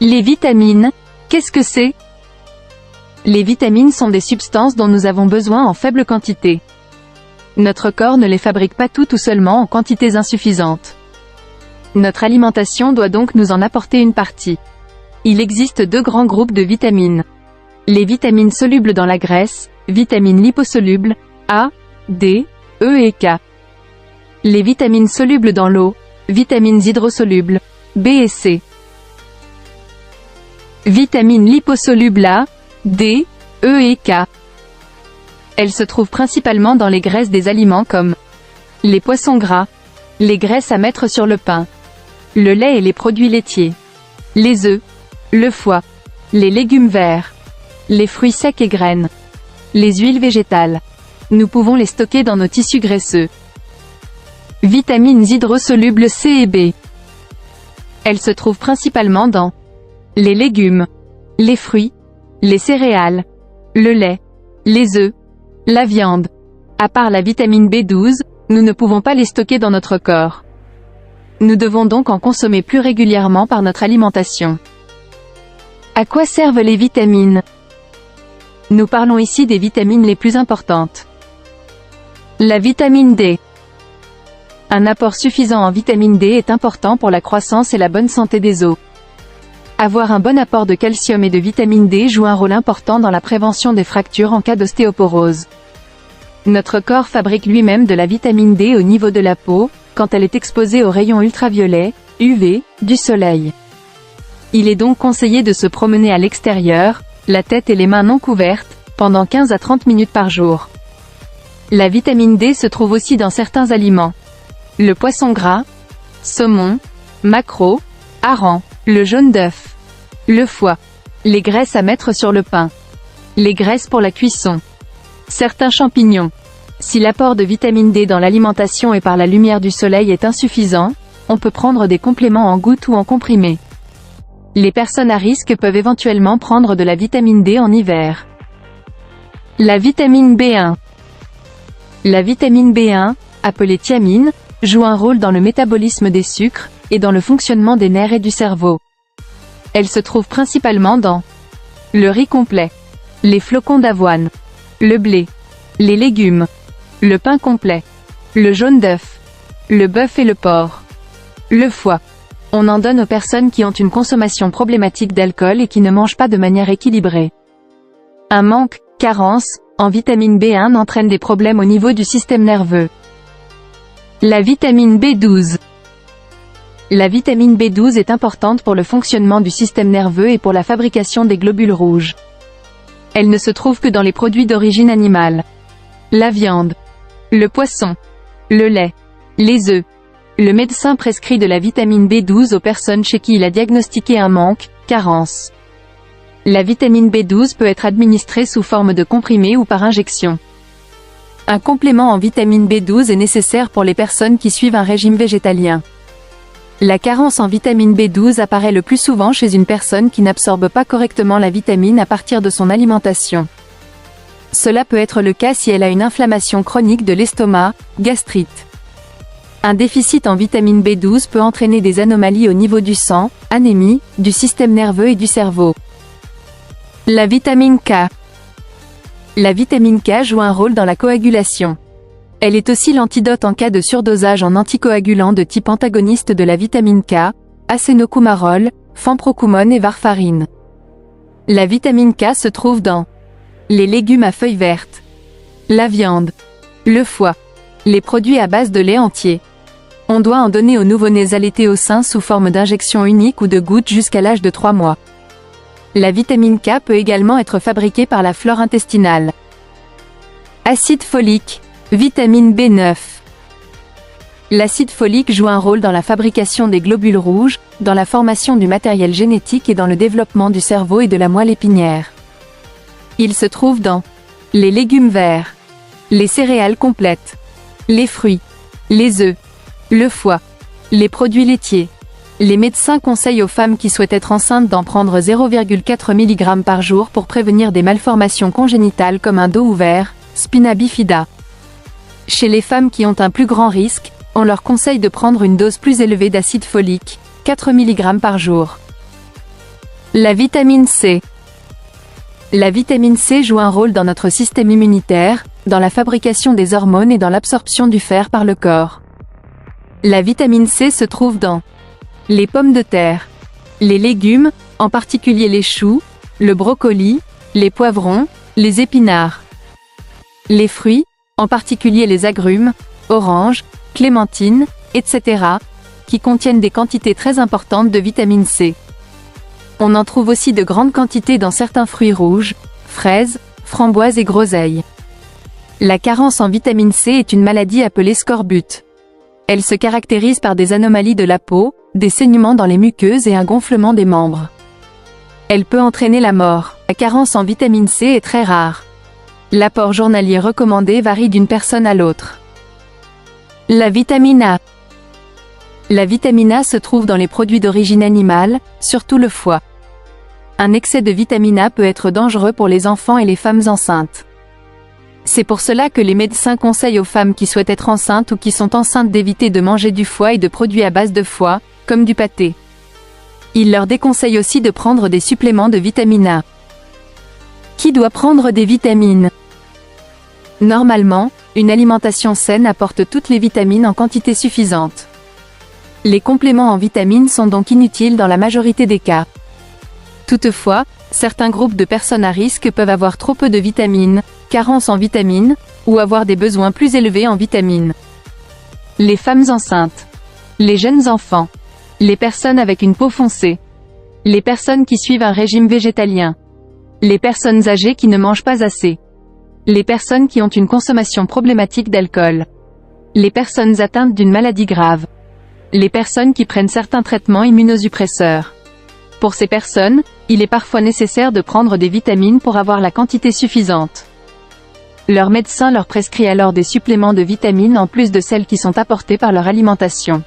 Les vitamines, qu'est-ce que c'est? Les vitamines sont des substances dont nous avons besoin en faible quantité. Notre corps ne les fabrique pas toutes ou seulement en quantités insuffisantes. Notre alimentation doit donc nous en apporter une partie. Il existe deux grands groupes de vitamines. Les vitamines solubles dans la graisse, vitamines liposolubles, A, D, E et K. Les vitamines solubles dans l'eau, vitamines hydrosolubles, B et C. Vitamines liposolubles A, D, E et K. Elles se trouvent principalement dans les graisses des aliments comme les poissons gras, les graisses à mettre sur le pain, le lait et les produits laitiers, les œufs, le foie, les légumes verts, les fruits secs et graines, les huiles végétales. Nous pouvons les stocker dans nos tissus graisseux. Vitamines hydrosolubles C et B. Elles se trouvent principalement dans les légumes, les fruits, les céréales, le lait, les œufs, la viande. À part la vitamine B12, nous ne pouvons pas les stocker dans notre corps. Nous devons donc en consommer plus régulièrement par notre alimentation. À quoi servent les vitamines? Nous parlons ici des vitamines les plus importantes. La vitamine D. Un apport suffisant en vitamine D est important pour la croissance et la bonne santé des os. Avoir un bon apport de calcium et de vitamine D joue un rôle important dans la prévention des fractures en cas d'ostéoporose. Notre corps fabrique lui-même de la vitamine D au niveau de la peau, quand elle est exposée aux rayons ultraviolets, UV, du soleil. Il est donc conseillé de se promener à l'extérieur, la tête et les mains non couvertes, pendant 15 à 30 minutes par jour. La vitamine D se trouve aussi dans certains aliments. Le poisson gras, saumon, maquereau, hareng, le jaune d'œuf, le foie, les graisses à mettre sur le pain, les graisses pour la cuisson, certains champignons. Si l'apport de vitamine D dans l'alimentation et par la lumière du soleil est insuffisant, on peut prendre des compléments en gouttes ou en comprimés. Les personnes à risque peuvent éventuellement prendre de la vitamine D en hiver. La vitamine B1. La vitamine B1, appelée thiamine, joue un rôle dans le métabolisme des sucres, et dans le fonctionnement des nerfs et du cerveau. Elle se trouve principalement dans le riz complet, les flocons d'avoine, le blé, les légumes, le pain complet, le jaune d'œuf, le bœuf et le porc, le foie. On en donne aux personnes qui ont une consommation problématique d'alcool et qui ne mangent pas de manière équilibrée. Un manque, carence, en vitamine B1 entraîne des problèmes au niveau du système nerveux. La vitamine B12. La vitamine B12 est importante pour le fonctionnement du système nerveux et pour la fabrication des globules rouges. Elle ne se trouve que dans les produits d'origine animale. La viande, le poisson, le lait, les œufs. Le médecin prescrit de la vitamine B12 aux personnes chez qui il a diagnostiqué un manque, carence. La vitamine B12 peut être administrée sous forme de comprimés ou par injection. Un complément en vitamine B12 est nécessaire pour les personnes qui suivent un régime végétalien. La carence en vitamine B12 apparaît le plus souvent chez une personne qui n'absorbe pas correctement la vitamine à partir de son alimentation. Cela peut être le cas si elle a une inflammation chronique de l'estomac, gastrite. Un déficit en vitamine B12 peut entraîner des anomalies au niveau du sang, anémie, du système nerveux et du cerveau. La vitamine K. La vitamine K joue un rôle dans la coagulation. Elle est aussi l'antidote en cas de surdosage en anticoagulants de type antagoniste de la vitamine K, acénocoumarol, famprocumone et varfarine. La vitamine K se trouve dans les légumes à feuilles vertes, la viande, le foie, les produits à base de lait entier. On doit en donner aux nouveau-nés allaités au sein sous forme d'injection unique ou de gouttes jusqu'à l'âge de 3 mois. La vitamine K peut également être fabriquée par la flore intestinale. Acide folique, vitamine B9. L'acide folique joue un rôle dans la fabrication des globules rouges, dans la formation du matériel génétique et dans le développement du cerveau et de la moelle épinière. Il se trouve dans les légumes verts, les céréales complètes, les fruits, les œufs, le foie, les produits laitiers. Les médecins conseillent aux femmes qui souhaitent être enceintes d'en prendre 0,4 mg par jour pour prévenir des malformations congénitales comme un dos ouvert, spina bifida. Chez les femmes qui ont un plus grand risque, on leur conseille de prendre une dose plus élevée d'acide folique, 4 mg par jour. La vitamine C. La vitamine C joue un rôle dans notre système immunitaire, dans la fabrication des hormones et dans l'absorption du fer par le corps. La vitamine C se trouve dans les pommes de terre, les légumes, en particulier les choux, le brocoli, les poivrons, les épinards. Les fruits, en particulier les agrumes, oranges, clémentines, etc., qui contiennent des quantités très importantes de vitamine C. On en trouve aussi de grandes quantités dans certains fruits rouges, fraises, framboises et groseilles. La carence en vitamine C est une maladie appelée scorbut. Elle se caractérise par des anomalies de la peau, des saignements dans les muqueuses et un gonflement des membres. Elle peut entraîner la mort. La carence en vitamine C est très rare. L'apport journalier recommandé varie d'une personne à l'autre. La vitamine A. La vitamine A se trouve dans les produits d'origine animale, surtout le foie. Un excès de vitamine A peut être dangereux pour les enfants et les femmes enceintes. C'est pour cela que les médecins conseillent aux femmes qui souhaitent être enceintes ou qui sont enceintes d'éviter de manger du foie et de produits à base de foie, comme du pâté. Ils leur déconseillent aussi de prendre des suppléments de vitamine A. Qui doit prendre des vitamines? Normalement, une alimentation saine apporte toutes les vitamines en quantité suffisante. Les compléments en vitamines sont donc inutiles dans la majorité des cas. Toutefois, certains groupes de personnes à risque peuvent avoir trop peu de vitamines, carence en vitamines, ou avoir des besoins plus élevés en vitamines. Les femmes enceintes, les jeunes enfants, les personnes avec une peau foncée, les personnes qui suivent un régime végétalien, les personnes âgées qui ne mangent pas assez, les personnes qui ont une consommation problématique d'alcool, les personnes atteintes d'une maladie grave, les personnes qui prennent certains traitements immunosuppresseurs. Pour ces personnes, il est parfois nécessaire de prendre des vitamines pour avoir la quantité suffisante. Leur médecin leur prescrit alors des suppléments de vitamines en plus de celles qui sont apportées par leur alimentation.